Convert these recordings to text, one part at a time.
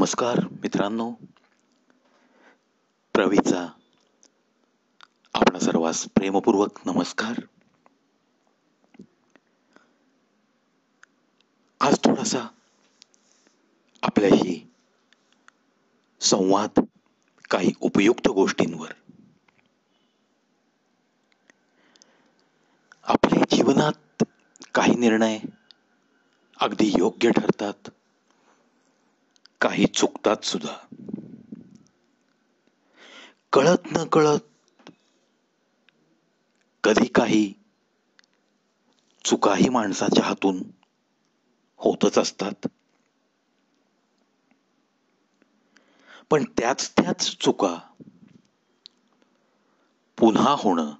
नमस्कार मित्रांनो, प्रवीचा आपणा सर्वांस प्रेमपूर्वक नमस्कार. आज थोडासा आपल्याशी संवाद काही उपयुक्त गोष्टींवर. आपल्या जीवनात काही निर्णय अगदी योग्य ठरतात, काही चुकतात सुद्धा. कळत न कळत कधी काही चुकाही माणसाच्या हातून होतच असतात. पण त्याच चुका पुन्हा होणं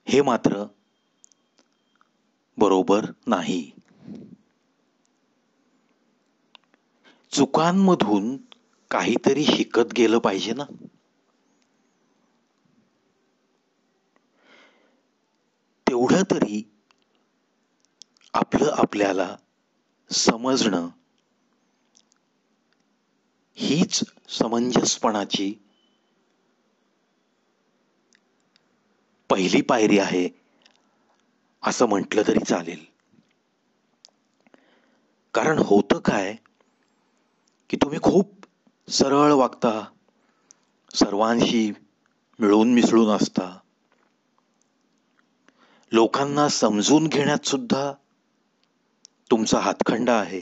हे मात्र बरोबर नाही. चुकांमधून काहीतरी शिकत गेलं पाहिजे ना. तेवढं तरी आपलं आपल्याला समजणं हीच समंजसपणाची पहिली पायरी आहे असं म्हटलं तरी चालेल. कारण होतं काय की तुम्ही खूप सरळ वागता, सर्वांशी मिळून मिसळून असता, लोकांना समजून घेण्यात सुद्धा तुमचा हातखंडा आहे,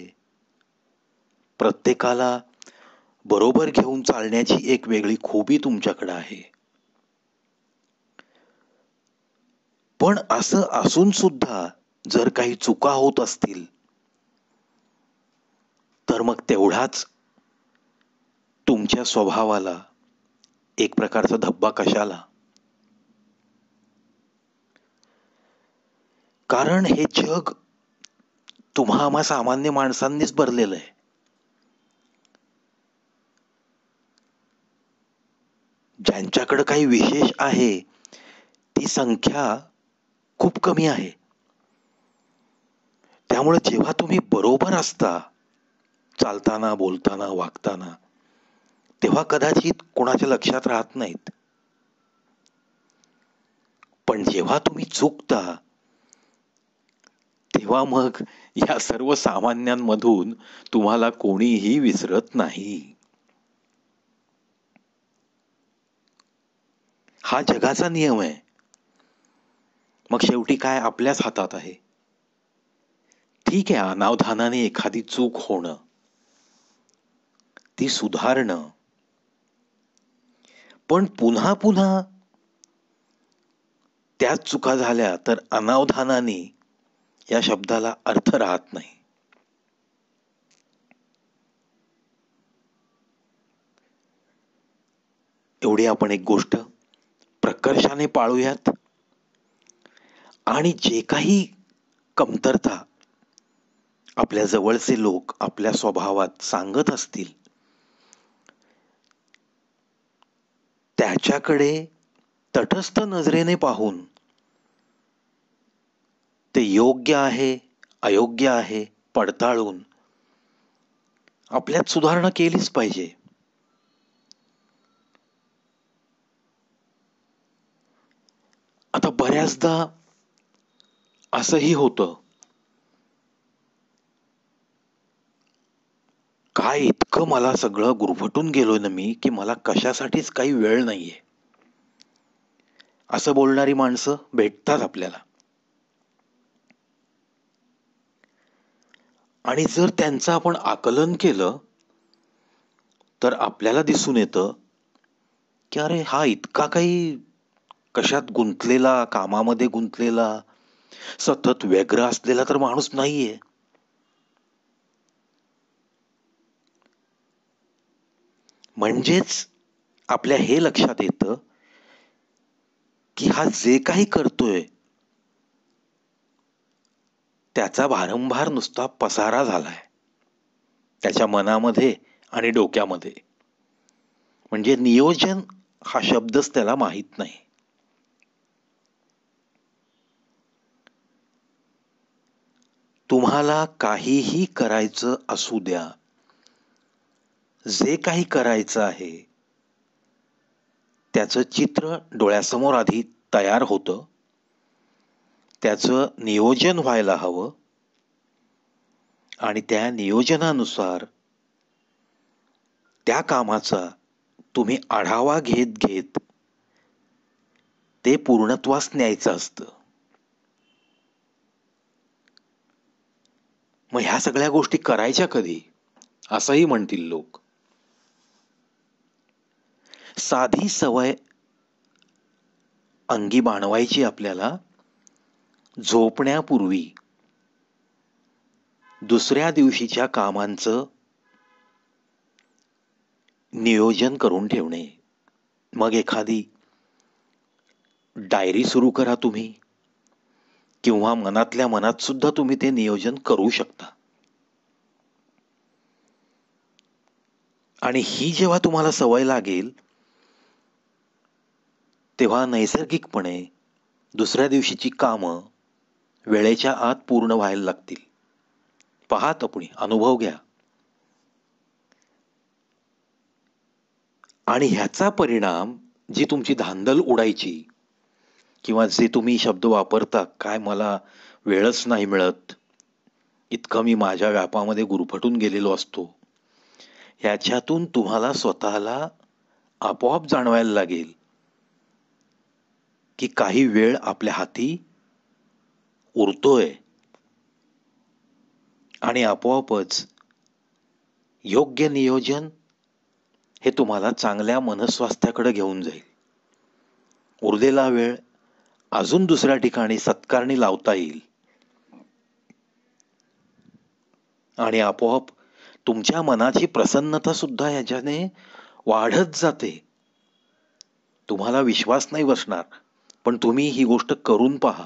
प्रत्येकाला बरोबर घेऊन चालण्याची एक वेगळी खूबी तुमच्याकडे आहे. पण असं असून सुद्धा जर काही चुका होत असतील तर मग तेवढाच तुमच्या स्वभावाला एक प्रकारचा धब्बा कशाला? कारण हे जग तुम्हा आम्हा सामान्य माणसांनीच भरलेलं आहे. ज्यांच्याकडे काही विशेष आहे ती संख्या खूप कमी आहे. त्यामुळे जेव्हा तुम्ही बरोबर असता, चालताना, बोलताना, वागताना, तेव्हा कदाचित कोणाच्या लक्षात राहत नाहीत. पण जेव्हा तुम्ही चुकता तेव्हा मग या सर्व सामान्यांमधून तुम्हाला कोणीही विसरत नाही. हा जगाचा नियम आहे. मग शेवटी काय आपल्याच हातात आहे. ठीक आहे, अनावधानाने एखादी चूक होणं, ती सुधारणं, पण पुन्हा पुन्हा त्याच चुका झाल्या तर अनावधानाने या शब्दाला अर्थ राहत नाही. एवढी आपण एक गोष्ट प्रकर्षाने पाळूयात आणि जे काही कमतरता आपल्या जवळचे लोक आपल्या स्वभावात सांगत असतील त्याच्याकडे तटस्थ नजरेने पाहून ते योग्य आहे अयोग्य आहे पडताळून आपल्यात सुधारणा केलीच पाहिजे. आता बऱ्याचदा असंही होतं, काय इतकं मला सगळं गुरफटून गेलोय ना मी की मला कशासाठीच काही वेळ नाहीये, असं बोलणारी माणसं भेटतात आपल्याला. आणि जर त्यांचं आपण आकलन केलं तर आपल्याला दिसून येतं की अरे हा इतका काही कशात गुंतलेला, कामामध्ये गुंतलेला, सतत व्यग्र असलेला तर माणूस नाहीये. म्हणजेच आपल्या हे लक्षात येतं की हा जे काही करतोय त्याचा भारंभार नुसता पसारा झालाय त्याच्या मनामध्ये आणि डोक्यामध्ये. म्हणजे नियोजन हा शब्दच त्याला माहित नाही. तुम्हाला काहीही करायचं असू द्या, जे काही करायचं आहे त्याचं चित्र डोळ्यासमोर आधी तयार होतं, त्याचं नियोजन व्हायला हवं आणि त्या नियोजनानुसार त्या कामाचा तुम्ही आढावा घेत घेत ते पूर्णत्वास न्यायचं असतं. मग ह्या सगळ्या गोष्टी करायच्या कधी, असंही म्हणतील लोक. साधी सवय अंगी बाणवायची आपल्याला झोपण्यापूर्वी दुसऱ्या दिवशीच्या कामांचं नियोजन करून ठेवणे. मग एखादी डायरी सुरू करा तुम्ही, किंवा मनातल्या मनात सुद्धा तुम्ही ते नियोजन करू शकता. आणि ही जेव्हा तुम्हाला सवय लागेल तेव्हा नैसर्गिकपणे दुसऱ्या दिवशीची कामं वेळेच्या आत पूर्ण व्हायला लागतील. पहा तुम्ही, अनुभव घ्या. आणि ह्याचा परिणाम जी तुमची धांदल उडायची, किंवा जे तुम्ही शब्द वापरता, काय मला वेळच नाही मिळत, इतकं मी माझ्या व्यापामध्ये गुरफटून गेलेलो असतो, ह्याच्यातून तुम्हाला स्वतःला आपोआप जाणवायला लागेल की काही वेळ आपल्या हाती उरतोय आणि आपोआपच योग्य नियोजन हे तुम्हाला चांगल्या मनस्वास्थ्याकडे घेऊन जाईल. उरलेला वेळ अजून दुसऱ्या ठिकाणी सत्कारणी लावता येईल आणि आपोआप तुमच्या मनाची प्रसन्नता सुद्धा याच्याने वाढत जाते. तुम्हाला विश्वास नाही बसणार, पण तुम्ही ही गोष्ट करून पहा.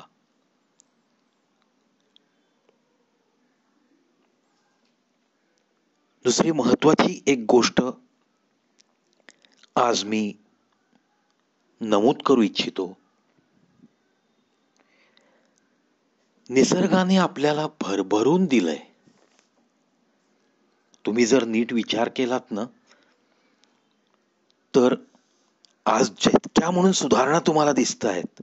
दुसरी महत्वाची एक गोष्ट आज मी नमूद करू इच्छितो. निसर्गाने आपल्याला भरभरून दिलंय. तुम्ही जर नीट विचार केलात ना, तर आज जितक्या म्हणून सुधारणा तुम्हाला दिसत आहेत,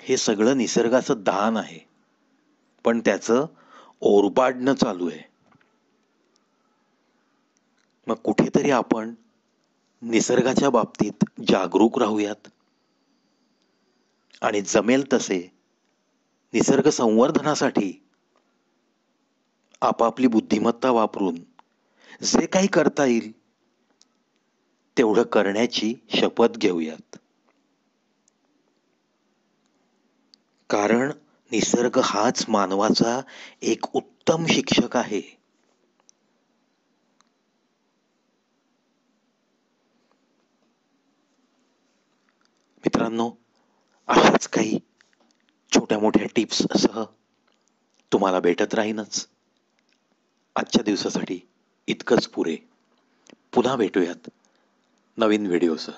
हे सगळं निसर्गाचं दान आहे, पण त्याचं ओरबाडणं चालू आहे. मग कुठेतरी आपण निसर्गाच्या बाबतीत जागरूक राहूयात आणि जमेल तसे निसर्ग संवर्धनासाठी आपापली बुद्धिमत्ता वापरून जे काही करता येईल तेवढं करण्याची शपथ घेऊयात. कारण निसर्ग हाच मानवाचा एक उत्तम शिक्षक आहे. मित्रांनो, अशाच काही छोट्या मोठ्या टिप्स सह तुम्हाला भेटत राहीनच. आजच्या दिवसासाठी इतकंच पुरे. पुन्हा भेटूयात नवीन व्हिडिओसह.